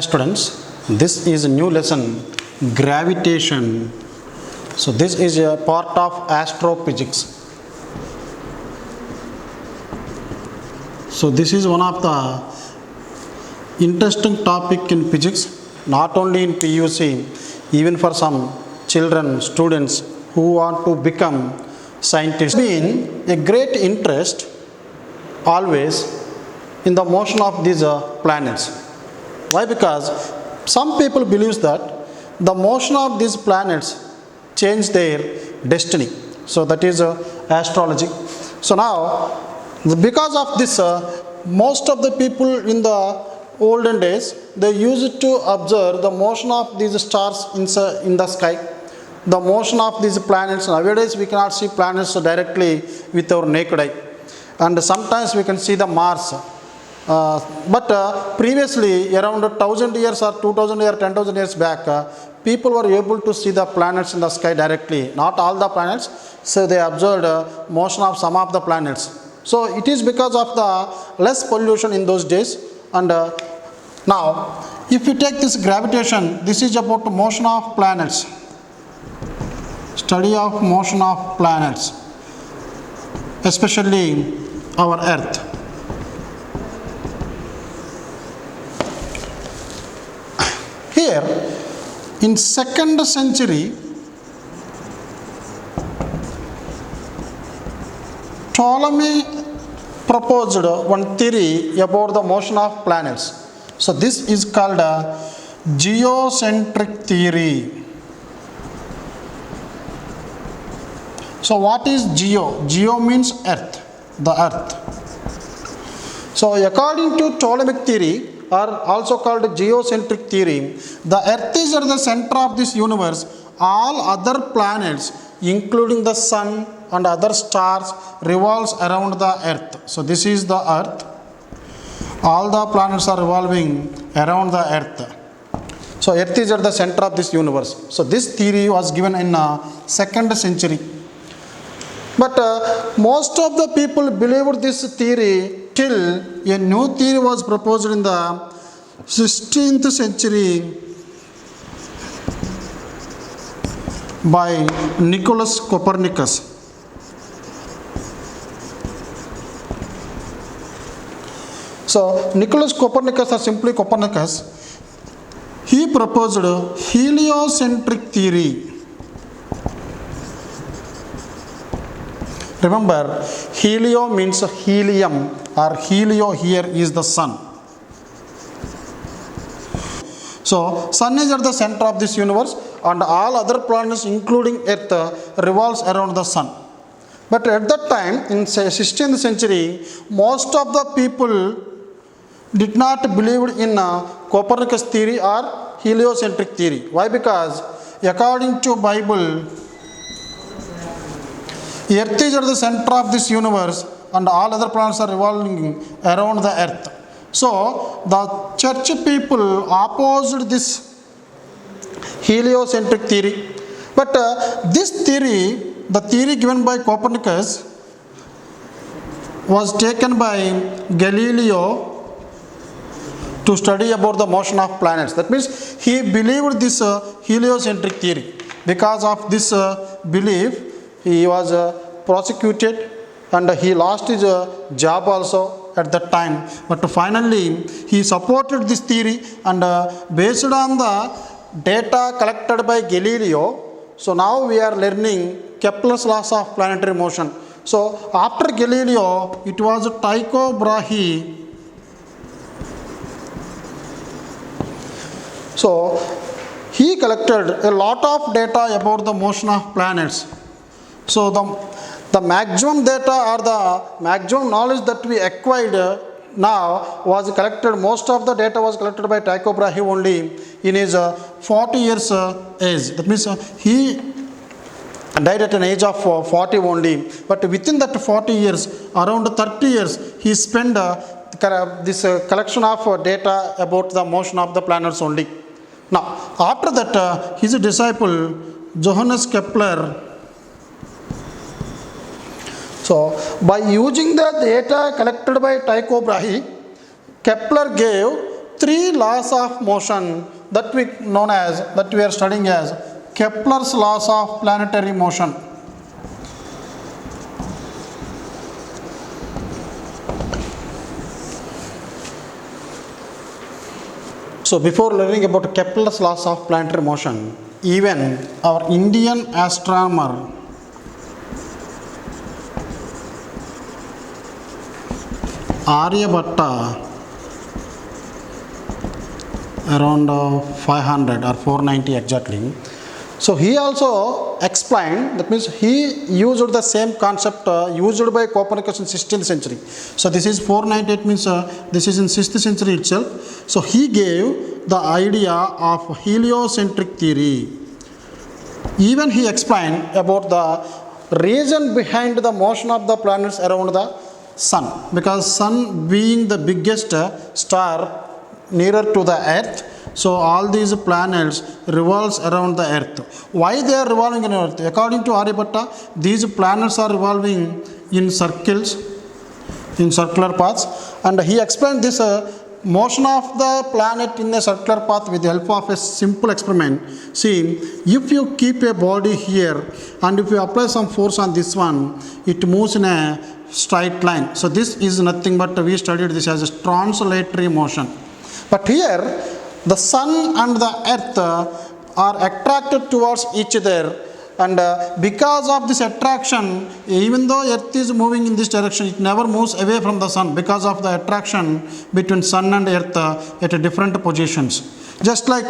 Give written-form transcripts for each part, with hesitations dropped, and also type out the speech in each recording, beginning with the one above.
Students, this is a new lesson, gravitation. So this is a part of astrophysics. So this is one of the interesting topic in physics, not only in PUC, even for some children, students who want to become scientists. Been a great interest always in the motion of these planets. Why? Because some people believe that the motion of these planets change their destiny. So that is astrology. So now, because of this, most of the people in the olden days, they used to observe the motion of these stars in the sky, the motion of these planets. Nowadays, we cannot see planets directly with our naked eye, and sometimes we can see the Mars. But previously, around 1,000 years or 2,000 years, 10,000 years back, people were able to see the planets in the sky directly. Not all the planets, so they observed motion of some of the planets. So it is because of the less pollution in those days. And now, if you take this gravitation, this is about motion of planets, study of motion of planets, especially our Earth. Here, in 2nd century, Ptolemy proposed one theory about the motion of planets. So this is called a geocentric theory. So what is geo? Geo means earth, the earth. So according to Ptolemaic theory, or also called geocentric theory, the earth is at the center of this universe. All other planets, including the sun and other stars, revolves around the earth. So this is the earth. All the planets are revolving around the earth. So earth is at the center of this universe. So this theory was given in 2nd century. But most of the people believed this theory till a new theory was proposed in the 16th century by Nicholas Copernicus. So Nicholas Copernicus, or simply Copernicus, he proposed heliocentric theory. Remember, helio means helium, or helio here is the sun. So sun is at the center of this universe, and all other planets including earth revolves around the sun. But at that time, in 16th century, most of the people did not believe in Copernicus theory or heliocentric theory. Why? Because according to Bible, earth is at the center of this universe and all other planets are revolving around the earth. So the church people opposed this heliocentric theory. But this theory, the theory given by Copernicus, was taken by Galileo to study about the motion of planets. That means he believed this heliocentric theory. Because of this belief, he was prosecuted and he lost his job also at that time. But finally, he supported this theory, and based on the data collected by Galileo, so now we are learning Kepler's laws of planetary motion. So after Galileo, it was Tycho Brahe. So he collected a lot of data about the motion of planets. So the maximum data or the maximum knowledge that we acquired now was collected, most of the data was collected by Tycho Brahe only in his 40 years age. That means he died at an age of 40 only. But within that 40 years, around 30 years, he spent this collection of data about the motion of the planets only. Now, after that, his disciple Johannes Kepler, so by using the data collected by Tycho Brahe, Kepler gave three laws of motion that we are studying as Kepler's laws of planetary motion. So before learning about Kepler's laws of planetary motion, even our Indian astronomer Aryabhatta around 500 or 490 exactly. So he also explained, that means he used the same concept used by Copernicus in 16th century. So this is 498 means this is in 6th century itself. So he gave the idea of heliocentric theory. Even he explained about the reason behind the motion of the planets around the sun, because sun being the biggest star nearer to the earth, so all these planets revolves around the earth. Why they are revolving in earth? According to Aryabhatta, these planets are revolving in circles, in circular paths, and he explained this motion of the planet in a circular path with the help of a simple experiment. See, if you keep a body here and if you apply some force on this one, it moves in a straight line. So this is nothing but we studied this as a translatory motion. But here the sun and the earth are attracted towards each other, and because of this attraction, even though earth is moving in this direction, it never moves away from the sun because of the attraction between sun and earth at different positions. Just like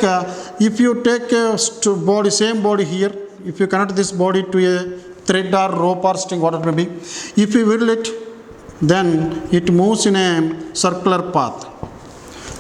if you take a body, same body here, if you connect this body to a thread or rope or string, whatever it may be, if you whirl it, then it moves in a circular path.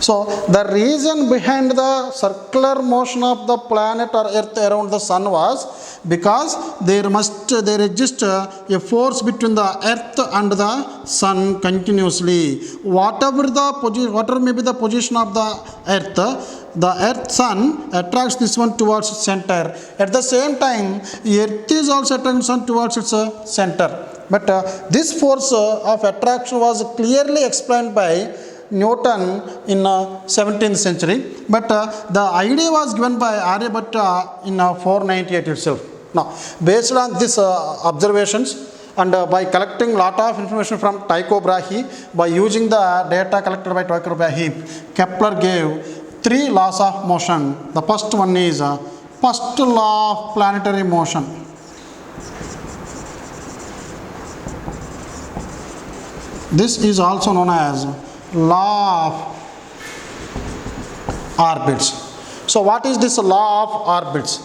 So the reason behind the circular motion of the planet or earth around the sun was because there exists a force between the earth and the sun continuously. Whatever may be the position of the earth sun attracts this one towards its center. At the same time, earth is also attracting sun towards its center. But this force of attraction was clearly explained by Newton in 17th century, but the idea was given by Aryabhatta in 498 itself. Now, based on these observations and by collecting lot of information from Tycho Brahe, by using the data collected by Tycho Brahe, Kepler gave three laws of motion. The first one is first law of planetary motion. This is also known as law of orbits. So what is this law of orbits?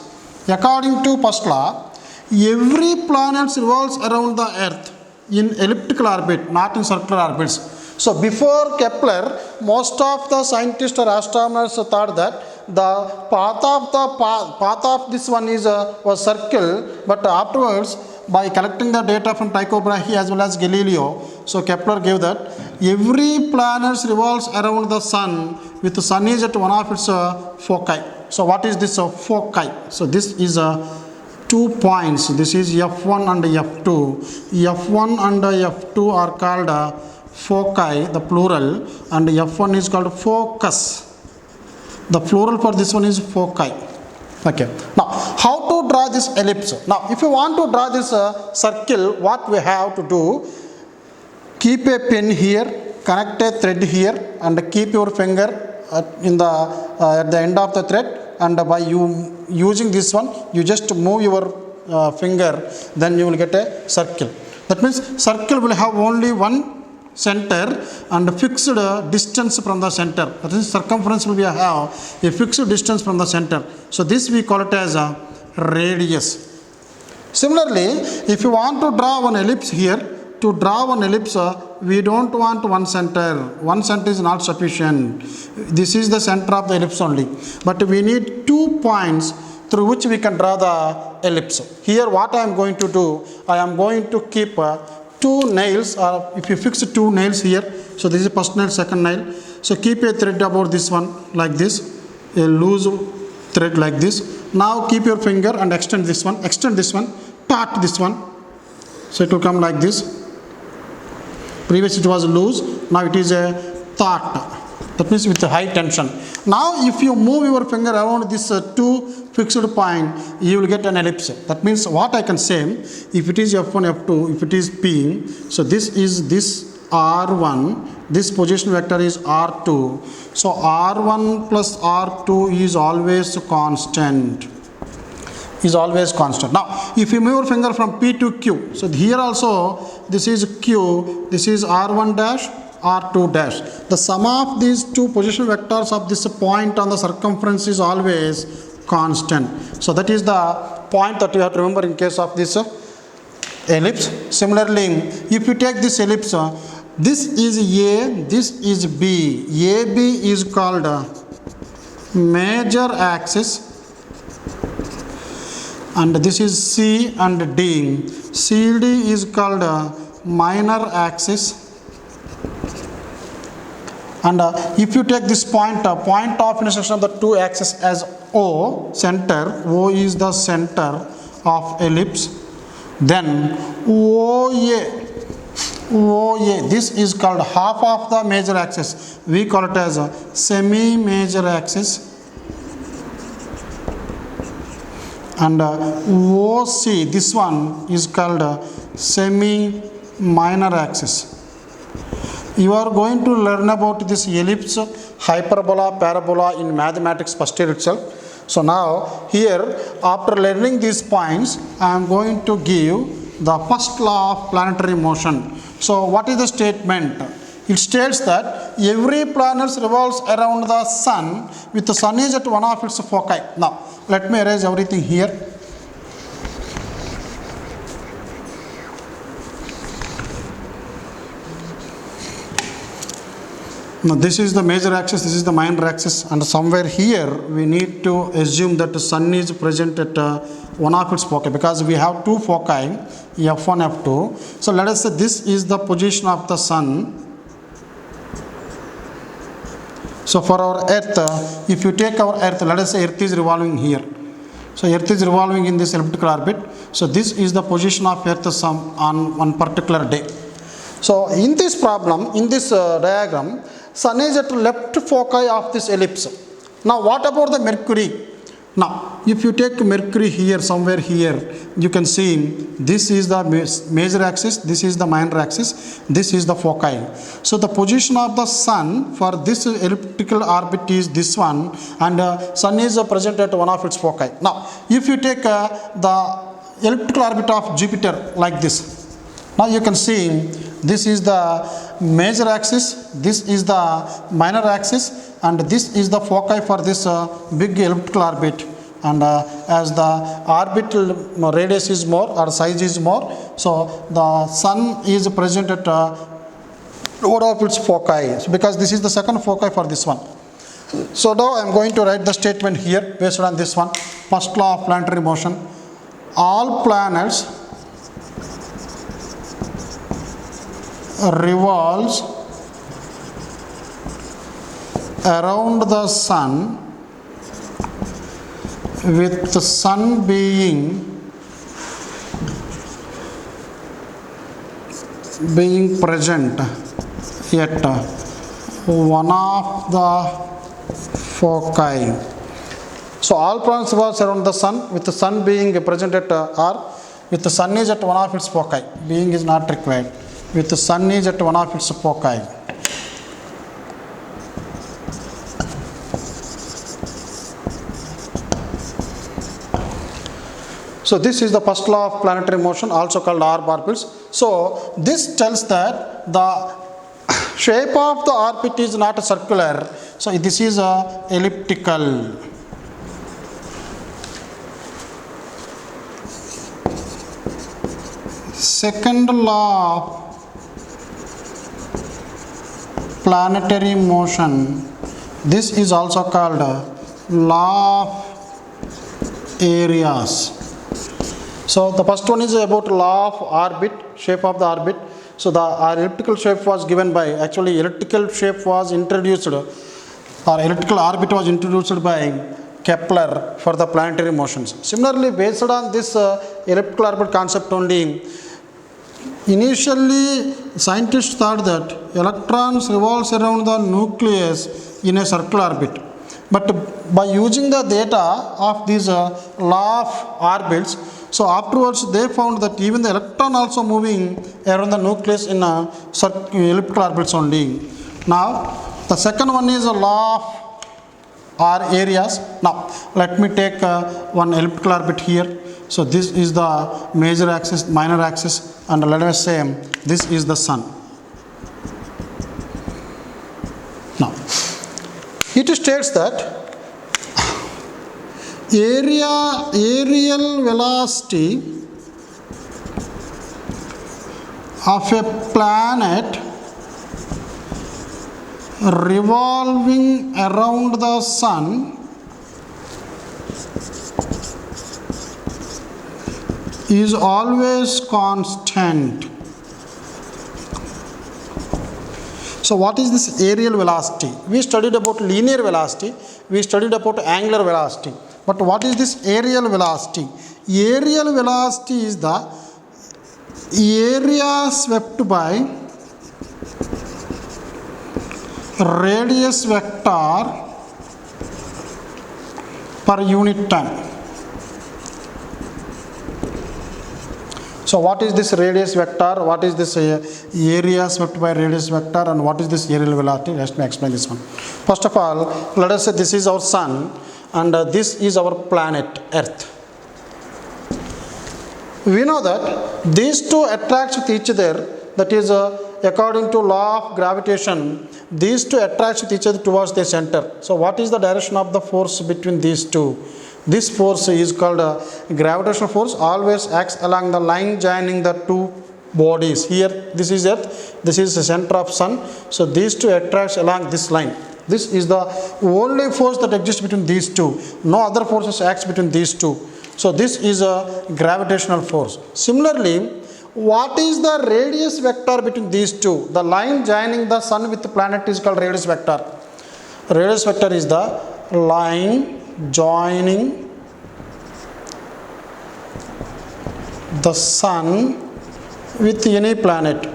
According to first law, every planet revolves around the earth in elliptical orbit, not in circular orbits. So before Kepler, most of the scientists or astronomers thought that the path of this one was circle, but afterwards, by collecting the data from Tycho Brahe as well as Galileo, so Kepler gave that every planet revolves around the sun, with the sun is at one of its foci. So what is this foci? So this is 2 points. This is F1 and F2. F1 and F2 are called foci, the plural, and F1 is called focus. The plural for this one is foci. Okay. Now, how to draw this ellipse? Now, if you want to draw this circle, what we have to do? Keep a pen here, connect a thread here, and keep your finger at the end of the thread. And by using this one, you just move your finger, then you will get a circle. That means circle will have only one center and fixed distance from the center. That is, circumference will have a fixed distance from the center. So this we call it as a radius. Similarly, if you want to draw one ellipse here, to draw one ellipse, we don't want one center. One center is not sufficient. This is the center of the ellipse only. But we need 2 points through which we can draw the ellipse. Here what I am going to do, I am going to keep 2 nails, or if you fix 2 nails here, so this is first nail, second nail. So keep a thread about this one like this, a loose thread like this. Now keep your finger and extend this one, taut this one. So it will come like this. Previously it was loose, now it is a taut. That means with high tension. Now if you move your finger around this two fixed point, you will get an ellipse. That means what I can say, if it is F1, F2, if it is P, so this is this R1, this position vector is R2. So R1 plus R2 is always constant. Now if you move your finger from P to Q, so here also this is Q, this is R1 dash, R2 dash. The sum of these two position vectors of this point on the circumference is always constant. So that is the point that you have to remember in case of this ellipse. Similarly, if you take this ellipse, this is A, this is B. AB is called major axis, and this is C and D. CD is called minor axis. And if you take this point of intersection of the two axes as O, center, O is the center of ellipse, then OA, this is called half of the major axis. We call it as a semi-major axis. And OC, this one is called semi-minor axis. You are going to learn about this ellipse, hyperbola, parabola in mathematics first year itself. So now here, after learning these points, I am going to give the first law of planetary motion. So what is the statement? It states that every planet revolves around the sun with the sun is at one of its foci. Now let me erase everything here. Now this is the major axis, this is the minor axis, and somewhere here we need to assume that the sun is present at one of its foci, because we have two foci, F1, F2. So let us say this is the position of the sun. So for our earth, if you take our earth, let us say earth is revolving here. So earth is revolving in this elliptical orbit. So this is the position of earth on one particular day. So in this problem, in this diagram, sun is at left foci of this ellipse. Now what about the Mercury? Now if you take Mercury here, somewhere here, you can see this is the major axis, this is the minor axis, this is the foci. So the position of the sun for this elliptical orbit is this one, and sun is present at one of its foci. Now if you take the elliptical orbit of Jupiter like this, now you can see this is the major axis, this is the minor axis, and this is the foci for this big elliptical orbit. And as the orbital radius is more or size is more, so the sun is present at one of its foci. So because this is the second foci for this one. So now I am going to write the statement here based on this one. First law of planetary motion: all planets revolves around the sun with the sun being present at one of the foci. So all planets revolves around the sun with the sun being present at R, with the sun is at one of its foci. Being is not required. With the sun is at one of its foci. So this is the first law of planetary motion, also called orbitals. So this tells that the shape of the orbit is not circular. So this is a elliptical. Second law of planetary motion, this is also called law of areas. So the first one is about law of orbit, shape of the orbit. So our elliptical shape was given by, actually elliptical shape was introduced, or elliptical orbit was introduced by Kepler for the planetary motions. Similarly, based on this elliptical orbit concept only, Initially, scientists thought that electrons revolves around the nucleus in a circular orbit. But by using the data of these law of orbits, so afterwards they found that even the electron also moving around the nucleus in a elliptical orbits only. Now, the second one is a law of or areas. Now, let me take one elliptical orbit here. So this is the major axis, minor axis, and let us say this is the sun. Now, it states that aerial velocity of a planet revolving around the sun is always constant. So what is this aerial velocity? We studied about linear velocity, we studied about angular velocity. But what is this aerial velocity? Aerial velocity is the area swept by radius vector per unit time. So what is this radius vector? What is this area swept by radius vector, and what is this aerial velocity? Let me explain this one. First of all, let us say this is our sun and this is our planet Earth. We know that these two attract with each other, that is according to law of gravitation, these two attract with each other towards the center. So what is the direction of the force between these two? This force is called gravitational force, always acts along the line joining the two bodies. Here this is Earth, this is the center of sun. So these two attracts along this line. This is the only force that exists between these two. No other forces acts between these two. So this is a gravitational force. Similarly, what is the radius vector between these two? The line joining the sun with the planet is called radius vector. Radius vector is the line joining the sun with any planet,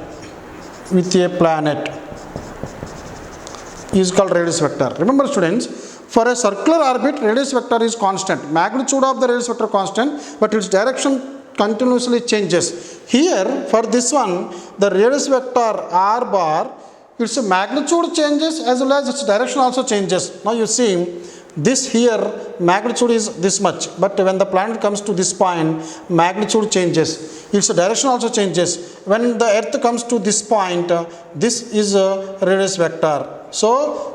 is called radius vector. Remember students, for a circular orbit, radius vector is constant. Magnitude of the radius vector constant, but its direction continuously changes. Here, for this one, the radius vector r bar, its magnitude changes as well as its direction also changes. Now you see, this here magnitude is this much, but when the planet comes to this point, magnitude changes, its direction also changes. When the Earth comes to this point, this is a radius vector. So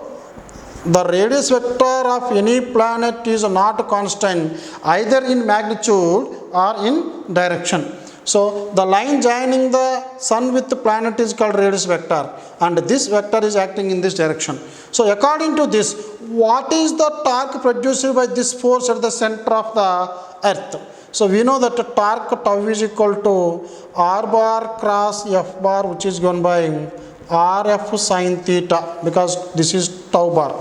the radius vector of any planet is not constant either in magnitude or in direction. So the line joining the sun with the planet is called radius vector, and this vector is acting in this direction. So according to this, what is the torque produced by this force at the center of the Earth? So we know that the torque tau is equal to r bar cross f bar, which is given by rf sine theta, because this is tau bar.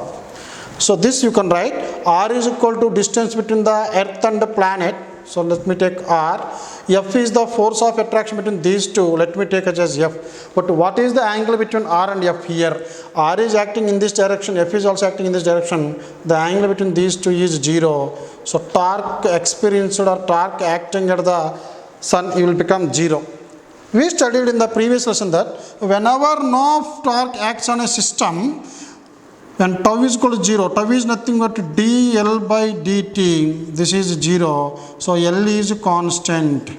So this you can write, r is equal to distance between the Earth and the planet. So let me take r. F is the force of attraction between these two. Let me take it as F. But what is the angle between r and F here? R is acting in this direction, F is also acting in this direction. The angle between these two is 0. So torque experienced or torque acting at the sun, it will become 0. We studied in the previous lesson that whenever no torque acts on a system, when tau is equal to 0, tau is nothing but dl by dt, this is 0, so L is constant.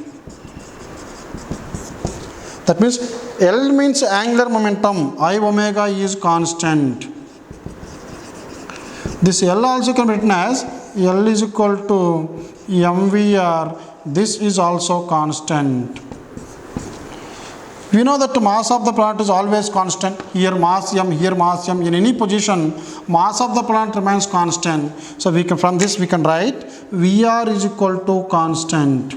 That means L means angular momentum, I omega is constant. This L also can be written as L is equal to mvr, this is also constant. We know that the mass of the planet is always constant. Here mass m, here mass m. In any position, mass of the planet remains constant. So we can, from this we can write Vr is equal to constant.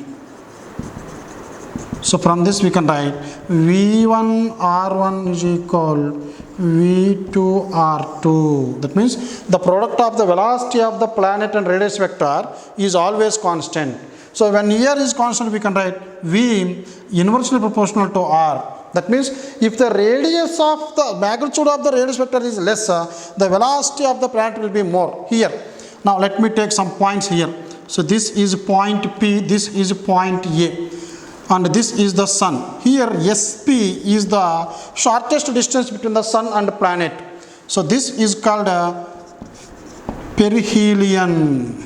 So from this we can write V1 R1 is equal v2r2. That means the product of the velocity of the planet and radius vector is always constant. So when here is constant, we can write v inversely proportional to r. That means if the radius of the magnitude of the radius vector is lesser, the velocity of the planet will be more here. Now let me take some points here. So this is point P, this is point A, and this is the sun. Here SP is the shortest distance between the sun and the planet. So this is called perihelion.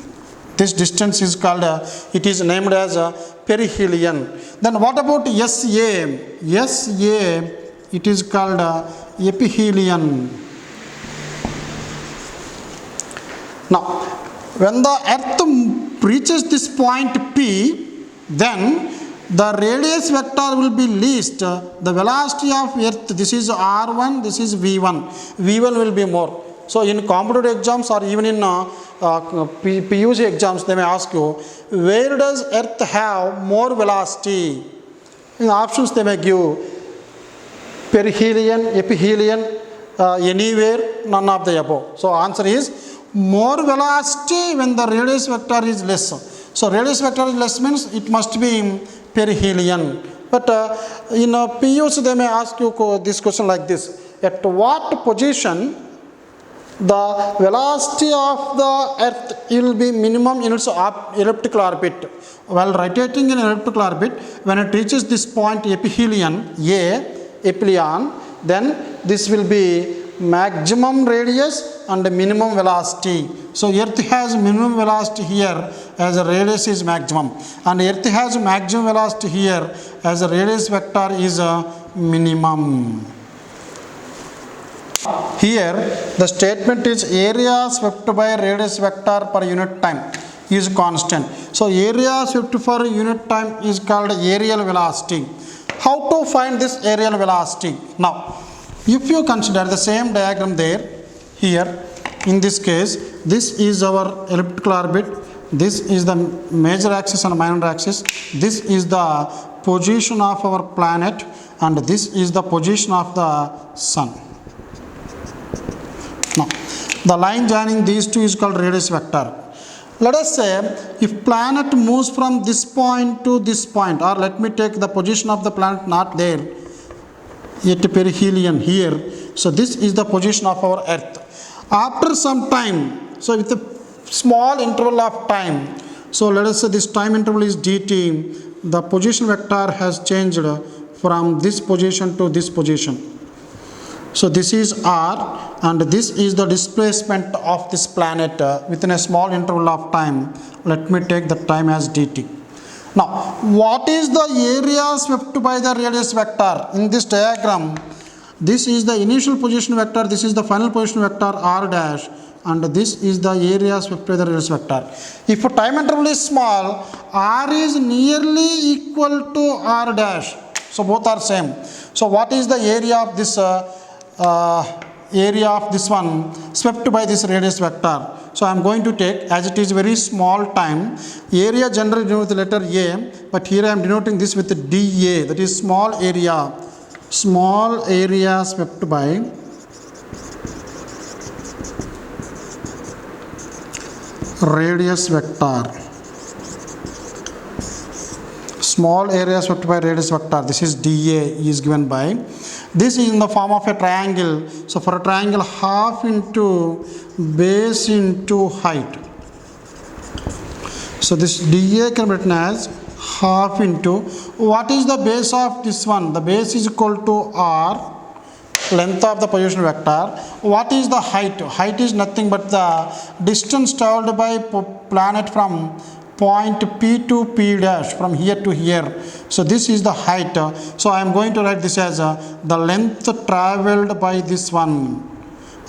This distance is called, it is named as perihelion. Then what about SA? SA, it is called ephelion. Now, when the earth reaches this point P, then the radius vector will be least. The velocity of earth, this is R1, this is V1. V1 will be more. So in competitive exams or even in PUC exams, they may ask you, where does earth have more velocity? In options they may give perihelion, ephelion, anywhere, none of the above. So answer is more velocity when the radius vector is less. So radius vector is less means it must be perihelion. But in PUC they may ask you this question like this: at what position the velocity of the earth will be minimum in its elliptical orbit? While rotating in elliptical orbit, when it reaches this point ephelion, then this will be maximum radius and minimum velocity. So earth has minimum velocity here as a radius is maximum, and earth has maximum velocity here as a radius vector is a minimum. Here the statement is area swept by radius vector per unit time is constant. So area swept for unit time is called aerial velocity. How to find this aerial velocity? Now, if you consider the same diagram there, here in this case, this is our elliptical orbit, this is the major axis and minor axis, this is the position of our planet, and this is the position of the sun. Now, the line joining these two is called radius vector. Let us say if planet moves from this point to this point, or let me take the position of the planet not there, at perihelion here. So this is the position of our earth. After some time, so with a small interval of time, so let us say this time interval is dt, the position vector has changed from this position to this position. So this is r, and this is the displacement of this planet within a small interval of time. Let me take the time as dt. Now, what is the area swept by the radius vector? In this diagram, this is the initial position vector, this is the final position vector r dash, and this is the area swept by the radius vector. If a time interval is small, r is nearly equal to r dash. So both are same. So what is the area of this one swept by this radius vector? So I am going to take, as it is very small time, area generally denoted with the letter A, but here I am denoting this with the dA, that is small area swept by radius vector. Small area swept by radius vector, this is dA is given by, this is in the form of a triangle. So for a triangle, half into base into height. So this dA can be written as half into, what is the base of this one? The base is equal to r, length of the position vector. What is the height? Height is nothing but the distance traveled by planet from point P to P dash, from here to here. So this is the height. So I am going to write this as the length traveled by this one,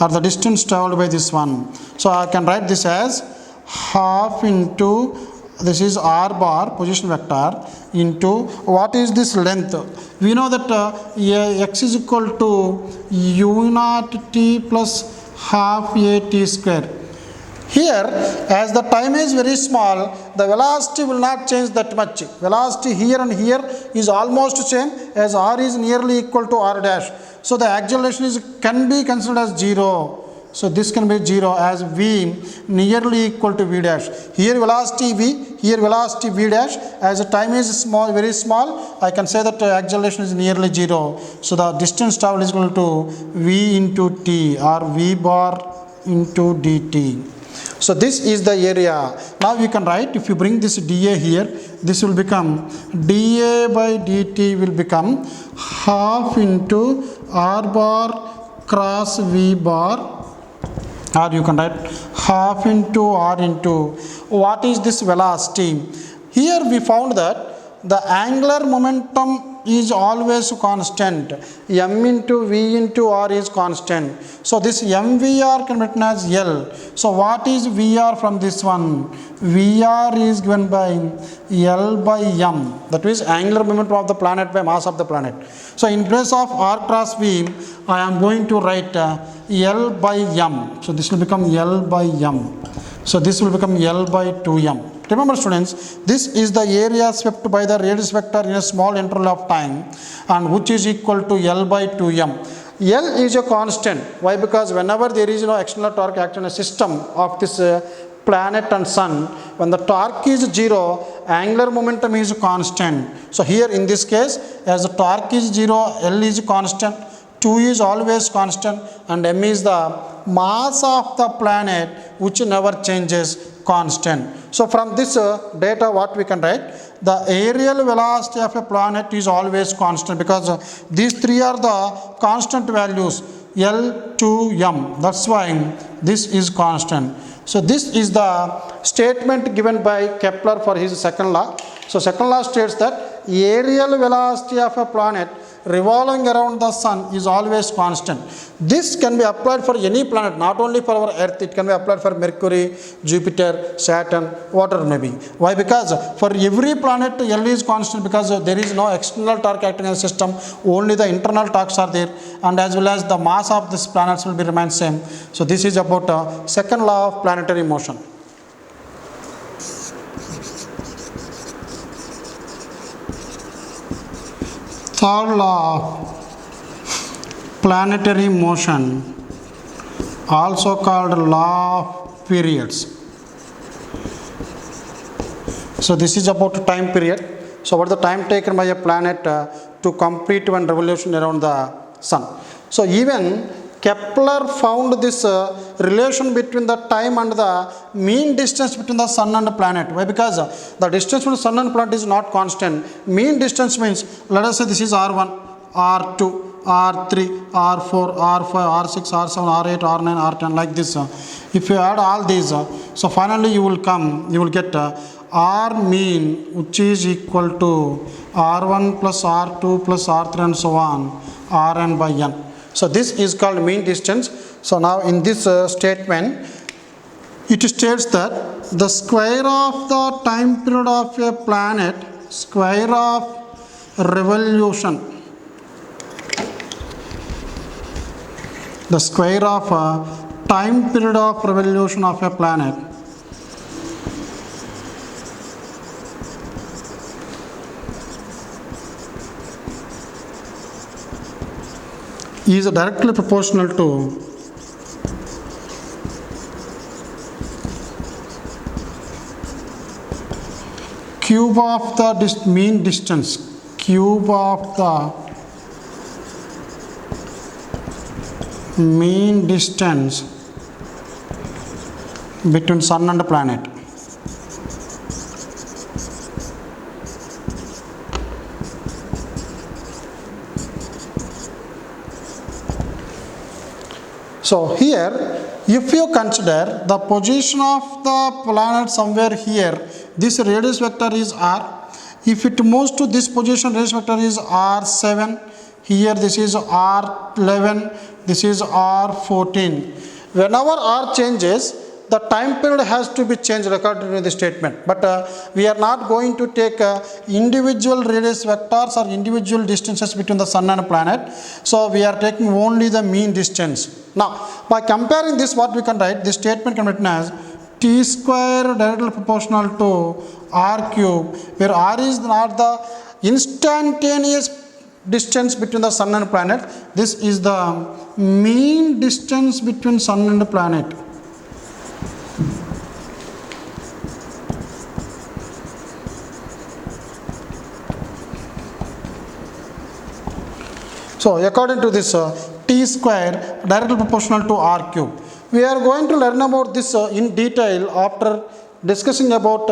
or the distance traveled by this one. So I can write this as half into, this is r bar position vector, into what is this length? We know that x is equal to u naught t plus half a t square. Here, as the time is very small, the velocity will not change that much. Velocity here and here is almost same, as r is nearly equal to r dash. So the acceleration can be considered as 0. So this can be 0 as v nearly equal to v dash. Here velocity v, here velocity v dash. As the time is small, very small, I can say that the acceleration is nearly 0. So the distance traveled is equal to v into t, or v bar into dt. So this is the area. Now you can write, if you bring this dA here, this will become dA by dt will become half into r bar cross v bar, or you can write half into r into what is this velocity. Here we found that the angular momentum is always constant. M into v into r is constant. So this mvr can be written as L. So what is Vr from this one? Vr is given by L by m. That means angular momentum of the planet by mass of the planet. So in place of r cross v, I am going to write L by m. So this will become L by m. So this will become L by 2m. Remember students, this is the area swept by the radius vector in a small interval of time, and which is equal to L by 2m. L is a constant. Why? Because whenever there is no external torque acting on a system of this planet and sun, when the torque is 0, angular momentum is constant. So here in this case, as the torque is 0, L is constant, 2 is always constant, and m is the mass of the planet which never changes, constant. So from this data what we can write, the aerial velocity of a planet is always constant, because these three are the constant values, L, 2, m. That's why this is constant. So this is the statement given by Kepler for his second law. So second law states that aerial velocity of a planet revolving around the sun is always constant. This can be applied for any planet, not only for our Earth. It can be applied for Mercury, Jupiter, Saturn, whatever may be. Why? Because for every planet L is constant, because there is no external torque acting in the system, only the internal torques are there, and as well as the mass of these planets will be remain same. So this is about second law of planetary motion. Third law of planetary motion, also called law of periods. So this is about time period. So what is the time taken by a planet to complete one revolution around the sun? So even Kepler found this relation between the time and the mean distance between the sun and the planet. Why? Because the distance between the sun and planet is not constant. Mean distance means, let us say this is R1, R2, R3, R4, R5, R6, R7, R8, R9, R10, like this. If you add all these, so finally you will get R mean, which is equal to R1 plus R2 plus R3 and so on, Rn by n. So this is called mean distance. So now in this statement, it states that the square of the time period of a planet, square of revolution, the square of a time period of revolution of a planet is directly proportional to cube of the mean distance, cube of the mean distance between sun and planet. So here, if you consider the position of the planet somewhere here, this radius vector is r. If it moves to this position, radius vector is r7. Here this is r11. This is r14. Whenever r changes, the time period has to be changed according to the statement. But we are not going to take individual radius vectors or individual distances between the sun and planet. So we are taking only the mean distance. Now, by comparing this, what we can write, this statement can be written as t square directly proportional to r cube, where r is not the instantaneous distance between the sun and planet. This is the mean distance between sun and planet. So according to this t square directly proportional to r cube. We are going to learn about this in detail after discussing about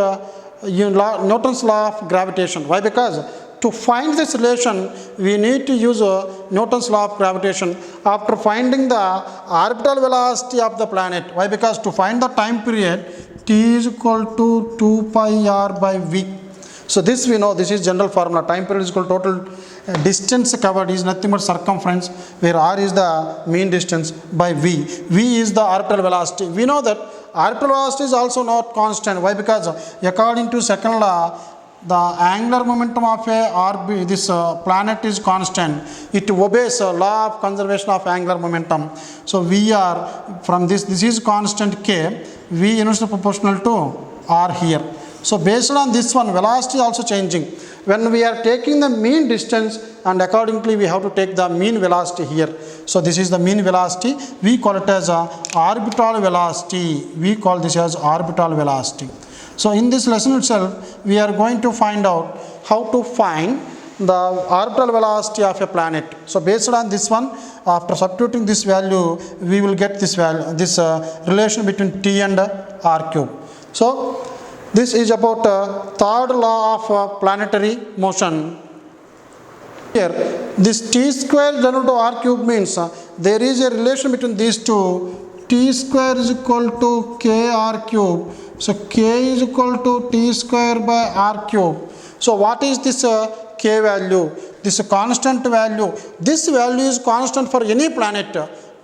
Newton's law of gravitation. Why? Because to find this relation, we need to use Newton's law of gravitation after finding the orbital velocity of the planet. Why? Because to find the time period, t is equal to 2 pi r by v. So this we know, this is general formula. Time period is equal to total distance covered is nothing but circumference, where r is the mean distance by v. V is the orbital velocity. We know that orbital velocity is also not constant. Why? Because according to second law, the angular momentum of this planet is constant. It obeys a law of conservation of angular momentum. So we are from this is constant k, v inversely proportional to r here. So based on this one, velocity is also changing. When we are taking the mean distance, and accordingly we have to take the mean velocity here. So this is the mean velocity. We call it as a orbital velocity. We call this as orbital velocity. So in this lesson itself, we are going to find out how to find the orbital velocity of a planet. So based on this one, after substituting this value, we will get this value, this relation between t and r cube. So this is about third law of planetary motion. Here, this t square general to r cube means there is a relation between these two. T square is equal to k r cube. So k is equal to t square by r cube. So what is this k value? This constant value. This value is constant for any planet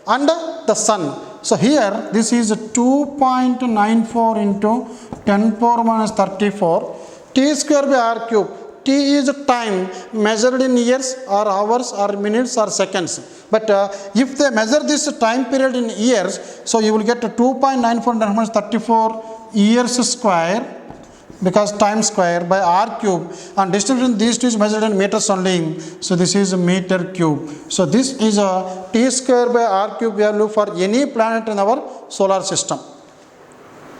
and the sun. So here this is 2.94 into 10 power minus 34 t square by r cube. T is time measured in years or hours or minutes or seconds. But if they measure this time period in years, so you will get 2.94 minus 34 years square, because time square by r cube, and distance between these two is measured in meters only. So this is a meter cube. So this is a t square by r cube value for any planet in our solar system.